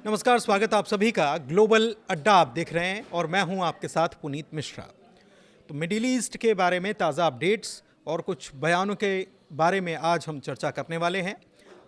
नमस्कार, स्वागत आप सभी का ग्लोबल अड्डा आप देख रहे हैं और मैं हूं आपके साथ पुनीत मिश्रा। तो मिडिल ईस्ट के बारे में ताज़ा अपडेट्स और कुछ बयानों के बारे में आज हम चर्चा करने वाले हैं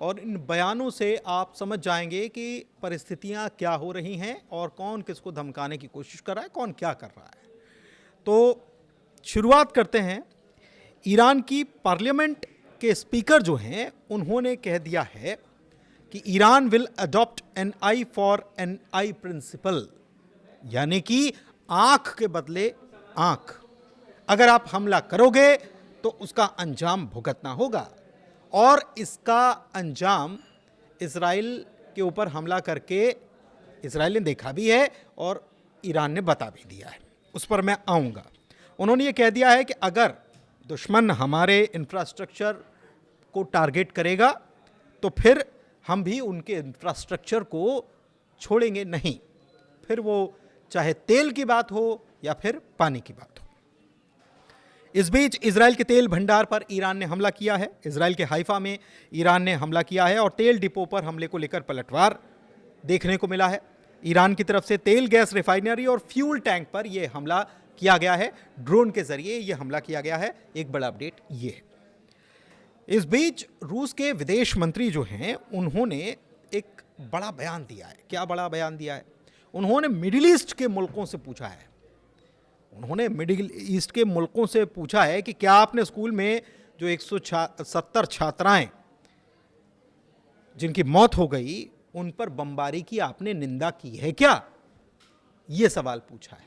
और इन बयानों से आप समझ जाएंगे कि परिस्थितियां क्या हो रही हैं और कौन किसको धमकाने की कोशिश कर रहा है, कौन क्या कर रहा है। तो शुरुआत करते हैं। ईरान की पार्लियामेंट के स्पीकर जो हैं उन्होंने कह दिया है कि Iran will adopt an eye for an eye principle, यानी कि आंख के बदले आंख। अगर आप हमला करोगे तो उसका अंजाम भुगतना होगा और इसका अंजाम इजराइल के ऊपर हमला करके इजराइल ने देखा भी है और ईरान ने बता भी दिया है, उस पर मैं आऊँगा। उन्होंने ये कह दिया है कि अगर दुश्मन हमारे इंफ्रास्ट्रक्चर को टारगेट करेगा तो फिर हम भी उनके इंफ्रास्ट्रक्चर को छोड़ेंगे नहीं, फिर वो चाहे तेल की बात हो या फिर पानी की बात हो। इस बीच इजराइल के तेल भंडार पर ईरान ने हमला किया है। इजराइल के हाइफा में ईरान ने हमला किया है और तेल डिपो पर हमले को लेकर पलटवार देखने को मिला है। ईरान की तरफ से तेल गैस रिफाइनरी और फ्यूल टैंक पर यह हमला किया गया है, ड्रोन के जरिए यह हमला किया गया है। एक बड़ा अपडेट ये है। इस बीच रूस के विदेश मंत्री जो हैं उन्होंने एक बड़ा बयान दिया है। क्या बड़ा बयान दिया है? उन्होंने मिडिल ईस्ट के मुल्कों से पूछा है, कि क्या आपने स्कूल में जो 170 छात्राएं जिनकी मौत हो गई उन पर बमबारी की आपने निंदा की है क्या? यह सवाल पूछा है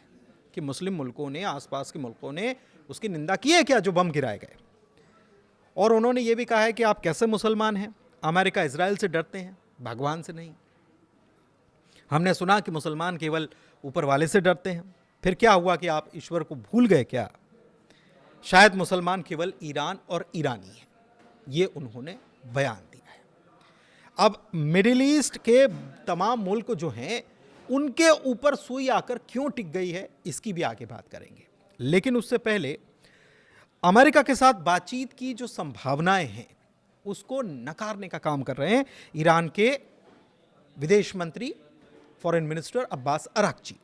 कि मुस्लिम मुल्कों ने, आसपास के मुल्कों ने उसकी निंदा की है क्या जो बम गिराए गए। और उन्होंने ये भी कहा है कि आप कैसे मुसलमान हैं, अमेरिका इजराइल से डरते हैं, भगवान से नहीं। हमने सुना कि मुसलमान केवल ऊपर वाले से डरते हैं, फिर क्या हुआ कि आप ईश्वर को भूल गए क्या? शायद मुसलमान केवल ईरान और ईरानी हैं, ये उन्होंने बयान दिया है। अब मिडिल ईस्ट के तमाम मुल्क जो हैं उनके ऊपर सुई आकर क्यों टिक गई है, इसकी भी आगे बात करेंगे। लेकिन उससे पहले अमेरिका के साथ बातचीत की जो संभावनाएं हैं उसको नकारने का काम कर रहे हैं ईरान के विदेश मंत्री, फॉरेन मिनिस्टर अब्बास अराक्ची।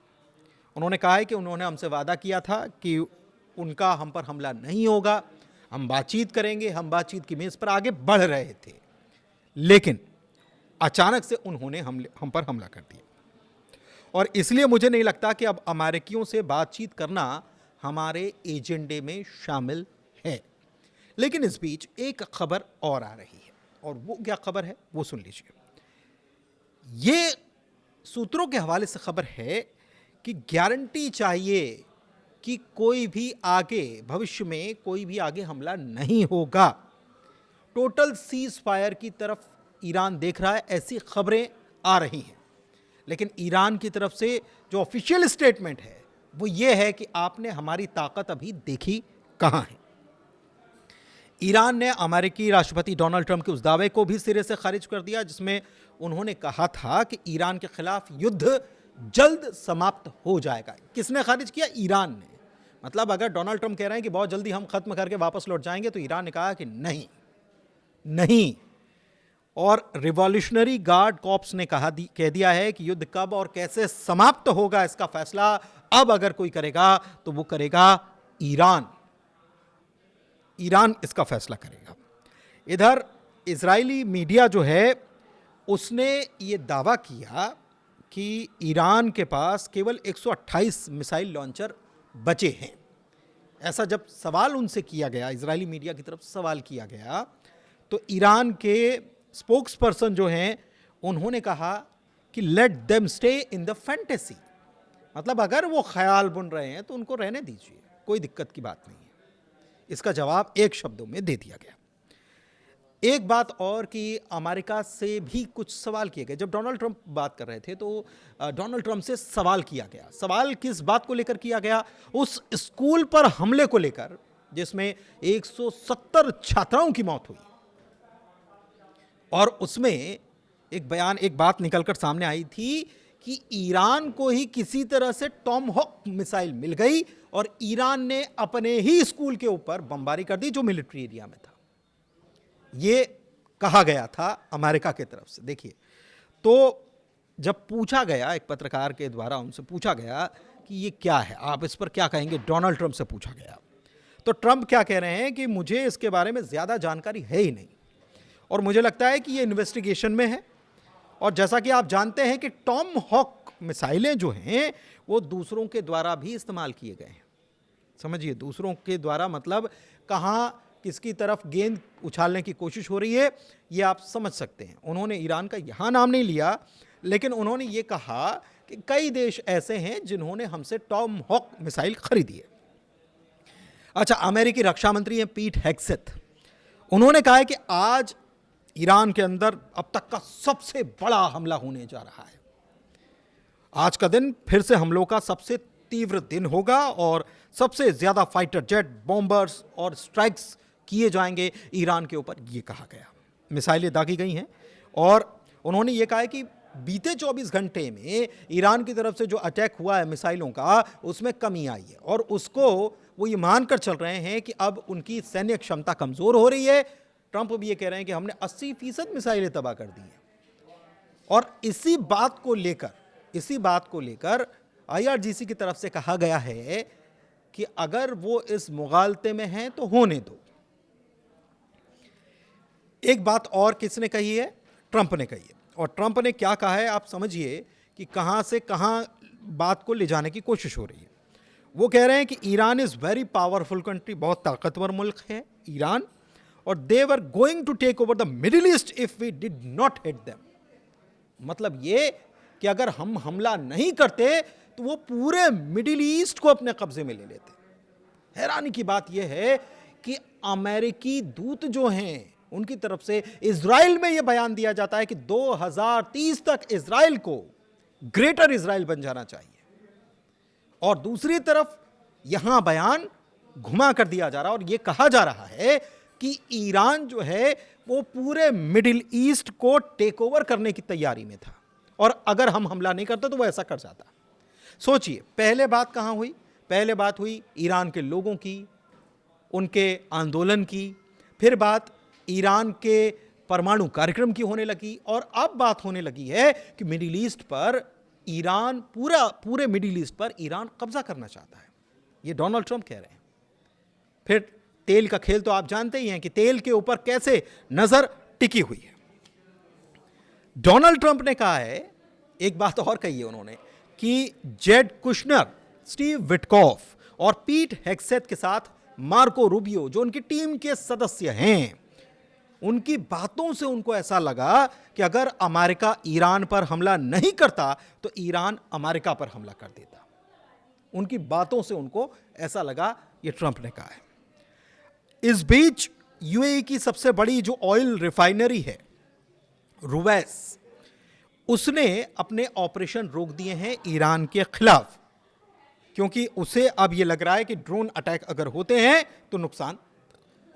उन्होंने कहा है कि उन्होंने हमसे वादा किया था कि उनका हम पर हमला नहीं होगा, हम बातचीत करेंगे, हम बातचीत की मेज पर आगे बढ़ रहे थे, लेकिन अचानक से उन्होंने हम पर हमला कर दिया। और इसलिए मुझे नहीं लगता कि अब अमेरिकियों से बातचीत करना हमारे एजेंडे में शामिल है। लेकिन इस बीच एक खबर और आ रही है, और वो क्या खबर है वो सुन लीजिए। ये सूत्रों के हवाले से खबर है कि गारंटी चाहिए कि कोई भी आगे, भविष्य में कोई भी आगे हमला नहीं होगा। टोटल सीज फायर की तरफ ईरान देख रहा है, ऐसी खबरें आ रही हैं। लेकिन ईरान की तरफ से जो ऑफिशियल स्टेटमेंट है वो ये है कि आपने हमारी ताकत अभी देखी कहां है। ईरान ने अमेरिकी राष्ट्रपति डोनाल्ड ट्रंप के उस दावे को भी सिरे से खारिज कर दिया जिसमें उन्होंने कहा था कि ईरान के खिलाफ युद्ध जल्द समाप्त हो जाएगा। किसने खारिज किया? ईरान ने। मतलब अगर डोनाल्ड ट्रंप कह रहे हैं कि बहुत जल्दी हम खत्म करके वापस लौट जाएंगे, तो ईरान ने कहा कि नहीं। और रिवॉल्यूशनरी गार्ड कॉर्प्स ने कह दिया है कि युद्ध कब और कैसे समाप्त होगा इसका फैसला अब अगर कोई करेगा तो वो करेगा ईरान इसका फैसला करेगा। इधर इजरायली मीडिया जो है उसने ये दावा किया कि ईरान के पास केवल 128 मिसाइल लॉन्चर बचे हैं। ऐसा जब सवाल उनसे किया गया, इजरायली मीडिया की तरफ से सवाल किया गया, तो ईरान के स्पोक्स पर्सन जो हैं उन्होंने कहा कि let them stay in the fantasy. मतलब अगर वो ख्याल बुन रहे हैं तो उनको रहने दीजिए, कोई दिक्कत की बात नहीं है। इसका जवाब एक शब्दों में दे दिया गया। एक बात और कि अमेरिका से भी कुछ सवाल किए गए। जब डोनाल्ड ट्रंप बात कर रहे थे तो डोनाल्ड ट्रंप से सवाल किया गया। सवाल किस बात को लेकर किया गया? उस स्कूल पर हमले को लेकर जिसमें 170 छात्राओं की मौत हुई, और उसमें एक बात निकलकर सामने आई थी कि ईरान को ही किसी तरह से टॉमहॉक मिसाइल मिल गई और ईरान ने अपने ही स्कूल के ऊपर बमबारी कर दी जो मिलिट्री एरिया में था। यह कहा गया था अमेरिका की तरफ से। देखिए, तो जब पूछा गया, एक पत्रकार के द्वारा उनसे पूछा गया कि ये क्या है, आप इस पर क्या कहेंगे, डोनाल्ड ट्रंप से पूछा गया, तो ट्रंप क्या कह रहे हैं कि मुझे इसके बारे में ज़्यादा जानकारी है ही नहीं और मुझे लगता है कि ये इन्वेस्टिगेशन में है। और जैसा कि आप जानते हैं कि टॉम हॉक मिसाइलें जो हैं वो दूसरों के द्वारा भी इस्तेमाल किए गए हैं। समझिए, दूसरों के द्वारा मतलब कहाँ किसकी तरफ गेंद उछालने की कोशिश हो रही है, ये आप समझ सकते हैं। उन्होंने ईरान का यहाँ नाम नहीं लिया, लेकिन उन्होंने ये कहा कि कई देश ऐसे हैं जिन्होंने हमसे टॉम हॉक मिसाइल खरीदी है। अच्छा, अमेरिकी रक्षा मंत्री हैं पीट हेग्सेथ, उन्होंने कहा है कि आज ईरान के अंदर अब तक का सबसे बड़ा हमला होने जा रहा है। आज का दिन फिर से हमलों का सबसे तीव्र दिन होगा और सबसे ज्यादा फाइटर जेट, बॉम्बर्स और स्ट्राइक्स किए जाएंगे ईरान के ऊपर, ये कहा गया। मिसाइलें दागी गई हैं और उन्होंने ये कहा है कि बीते 24 घंटे में ईरान की तरफ से जो अटैक हुआ है मिसाइलों का, उसमें कमी आई है और उसको वो ये मानकर चल रहे हैं कि अब उनकी सैन्य क्षमता कमजोर हो रही है। ट्रंप भी ये कह रहे हैं कि हमने 80% मिसाइलें तबाह कर दी हैं। और इसी बात को लेकर IRGC की तरफ से कहा गया है कि अगर वो इस मुगालते में हैं तो होने दो। एक बात और किसने कही है? ट्रंप ने कही है। और ट्रंप ने क्या कहा है, आप समझिए कि कहां से कहां बात को ले जाने की कोशिश हो रही है। वो कह रहे हैं कि Iran is very powerful country, बहुत ताकतवर मुल्क है ईरान, और they were going to take over the Middle East if we did not hit them. मतलब ये कि अगर हम हमला नहीं करते तो वो पूरे मिडिल ईस्ट को अपने कब्जे में ले लेते। हैरानी की बात यह है कि अमेरिकी दूत जो हैं उनकी तरफ से इजराइल में यह बयान दिया जाता है कि 2030 तक इजराइल को ग्रेटर इजराइल बन जाना चाहिए, और दूसरी तरफ यहां बयान घुमा कर दिया जा रहा है और यह कहा जा रहा है कि ईरान जो है वो पूरे मिडिल ईस्ट को टेक ओवर करने की तैयारी में था और अगर हम हमला नहीं करते तो वो ऐसा कर जाता। सोचिए, पहले बात कहां हुई? पहले बात हुई ईरान के लोगों की, उनके आंदोलन की, फिर बात ईरान के परमाणु कार्यक्रम की होने लगी, और अब बात होने लगी है कि मिडिल ईस्ट पर ईरान, पूरे मिडिल ईस्ट पर ईरान कब्जा करना चाहता है। ये डोनाल्ड ट्रंप कह रहे हैं। फिर तेल का खेल तो आप जानते ही हैं कि तेल के ऊपर कैसे नजर टिकी हुई है। डोनाल्ड ट्रंप ने कहा है, एक बात और कही है उन्होंने, कि जेड कुशनर, स्टीव विटकॉफ और पीट हेग्सेथ के साथ मार्को रूबियो, जो उनकी टीम के सदस्य हैं, उनकी बातों से उनको ऐसा लगा कि अगर अमेरिका ईरान पर हमला नहीं करता तो ईरान अमेरिका पर हमला कर देता। उनकी बातों से उनको ऐसा लगा, ये ट्रंप ने कहा है। इस बीच यूएई की सबसे बड़ी जो ऑयल रिफाइनरी है रुवैस, उसने अपने ऑपरेशन रोक दिए हैं ईरान के खिलाफ, क्योंकि उसे अब यह लग रहा है कि ड्रोन अटैक अगर होते हैं तो नुकसान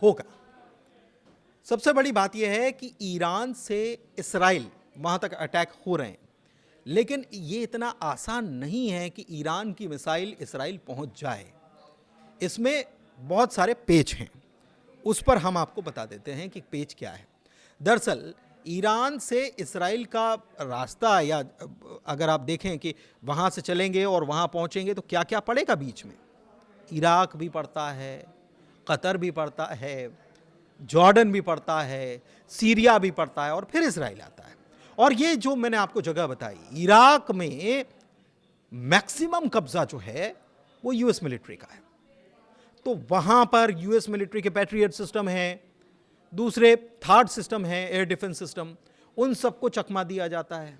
होगा। सबसे बड़ी बात यह है कि ईरान से इस्राइल वहां तक अटैक हो रहे हैं, लेकिन ये इतना आसान नहीं है कि ईरान की मिसाइल इस्राइल पहुंच जाए। इसमें बहुत सारे पेच हैं, उस पर हम आपको बता देते हैं कि पेच क्या है। दरअसल ईरान से इस्राइल का रास्ता, या अगर आप देखें कि वहाँ से चलेंगे और वहाँ पहुँचेंगे तो क्या क्या पड़ेगा बीच में, इराक भी पड़ता है, कतर भी पड़ता है, जॉर्डन भी पड़ता है, सीरिया भी पड़ता है और फिर इस्राइल आता है। और ये जो मैंने आपको जगह बताई, इराक में मैक्सिमम कब्जा जो है वो यूएस मिलिट्री का है, तो वहाँ पर यूएस मिलिट्री के पैट्रियट सिस्टम हैं, दूसरे थर्ड सिस्टम है एयर डिफेंस सिस्टम, उन सबको चकमा दिया जाता है।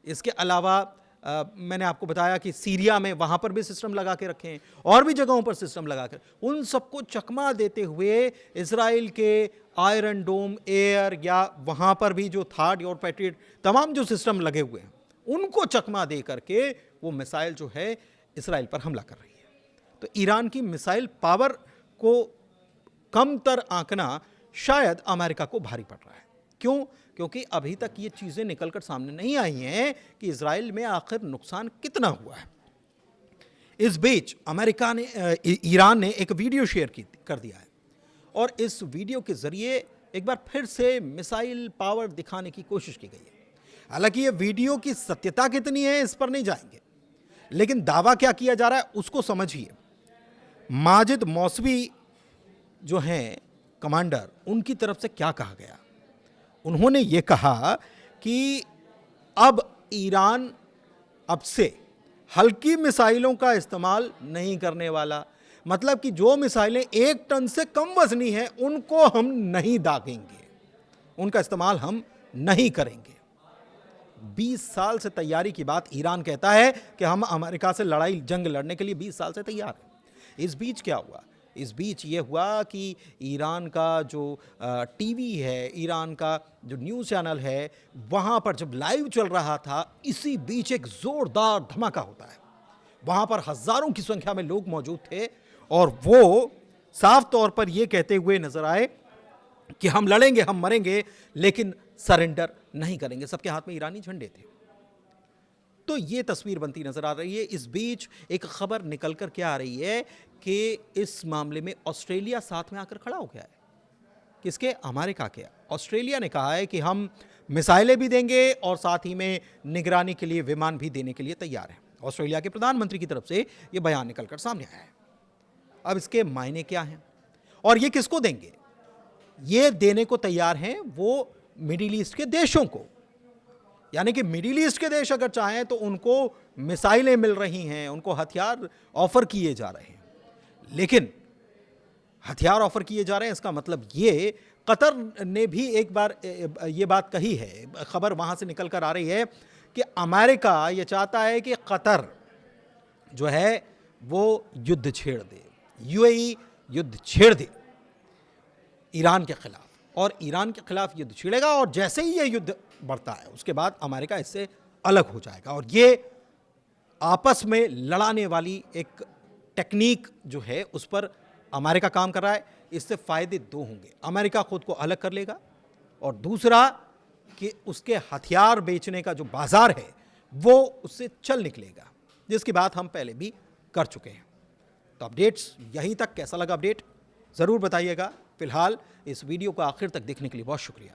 इसके अलावा मैंने आपको बताया कि सीरिया में वहाँ पर भी सिस्टम लगा के रखे हैं, और भी जगहों पर सिस्टम लगा कर उन सबको चकमा देते हुए इजराइल के आयरन डोम एयर, या वहाँ पर भी जो थर्ड और पैट्रियट तमाम जो सिस्टम लगे हुए हैं उनको चकमा दे करके वो मिसाइल जो है इजराइल पर हमला कर रही है। तो ईरान की मिसाइल पावर को कमतर आंकना शायद अमेरिका को भारी पड़ रहा है। क्यों? क्योंकि अभी तक ये चीज़ें निकलकर सामने नहीं आई हैं कि इजराइल में आखिर नुकसान कितना हुआ है। इस बीच ईरान ने एक वीडियो शेयर कर दिया है, और इस वीडियो के जरिए एक बार फिर से मिसाइल पावर दिखाने की कोशिश की गई है। हालांकि ये वीडियो की सत्यता कितनी है इस पर नहीं जाएंगे, लेकिन दावा क्या किया जा रहा है उसको समझिए। माजिद मौसवी जो हैं कमांडर, उनकी तरफ से क्या कहा गया? उन्होंने ये कहा कि अब ईरान अब से हल्की मिसाइलों का इस्तेमाल नहीं करने वाला, मतलब कि जो मिसाइलें 1 टन से कम वजनी हैं उनको हम नहीं दागेंगे, उनका इस्तेमाल हम नहीं करेंगे। 20 साल से तैयारी की बात ईरान कहता है कि हम अमेरिका से लड़ाई जंग लड़ने के लिए 20 साल से तैयार हैं। इस बीच क्या हुआ? इस बीच ये हुआ कि ईरान का जो टीवी है, ईरान का जो न्यूज़ चैनल है, वहाँ पर जब लाइव चल रहा था, इसी बीच एक ज़ोरदार धमाका होता है। वहाँ पर हज़ारों की संख्या में लोग मौजूद थे और वो साफ तौर पर ये कहते हुए नजर आए कि हम लड़ेंगे, हम मरेंगे, लेकिन सरेंडर नहीं करेंगे। सबके हाथ में ईरानी झंडे थे। तो ये तस्वीर बनती नजर आ रही है। इस बीच एक खबर निकल कर क्या आ रही है कि इस मामले में ऑस्ट्रेलिया साथ में आकर खड़ा हो गया है। किसके? अमेरिका के। ऑस्ट्रेलिया ने कहा है कि हम मिसाइलें भी देंगे और साथ ही में निगरानी के लिए विमान भी देने के लिए तैयार हैं। ऑस्ट्रेलिया के प्रधानमंत्री की तरफ से यह बयान निकलकर सामने आया है। अब इसके मायने क्या हैं और ये किसको देंगे? ये देने को तैयार हैं वो मिडिल ईस्ट के देशों को, यानी कि मिडिल ईस्ट के देश अगर चाहें तो उनको मिसाइलें मिल रही हैं, उनको हथियार ऑफर किए जा रहे हैं। लेकिन हथियार ऑफर किए जा रहे हैं, इसका मतलब ये कतर ने भी एक बार ये बात कही है, खबर वहां से निकल कर आ रही है कि अमेरिका ये चाहता है कि कतर जो है वो युद्ध छेड़ दे, यूएई युद्ध छेड़ दे ईरान के खिलाफ, और ईरान के खिलाफ युद्ध छिड़ेगा और जैसे ही ये युद्ध बढ़ता है उसके बाद अमेरिका इससे अलग हो जाएगा। और ये आपस में लड़ाने वाली एक टेक्निक जो है उस पर अमेरिका काम कर रहा है। इससे फायदे दो होंगे, अमेरिका खुद को अलग कर लेगा और दूसरा कि उसके हथियार बेचने का जो बाजार है वो उससे चल निकलेगा, जिसकी बात हम पहले भी कर चुके हैं। तो अपडेट्स यहीं तक। कैसा लगा अपडेट ज़रूर बताइएगा। फिलहाल इस वीडियो को आखिर तक देखने के लिए बहुत शुक्रिया।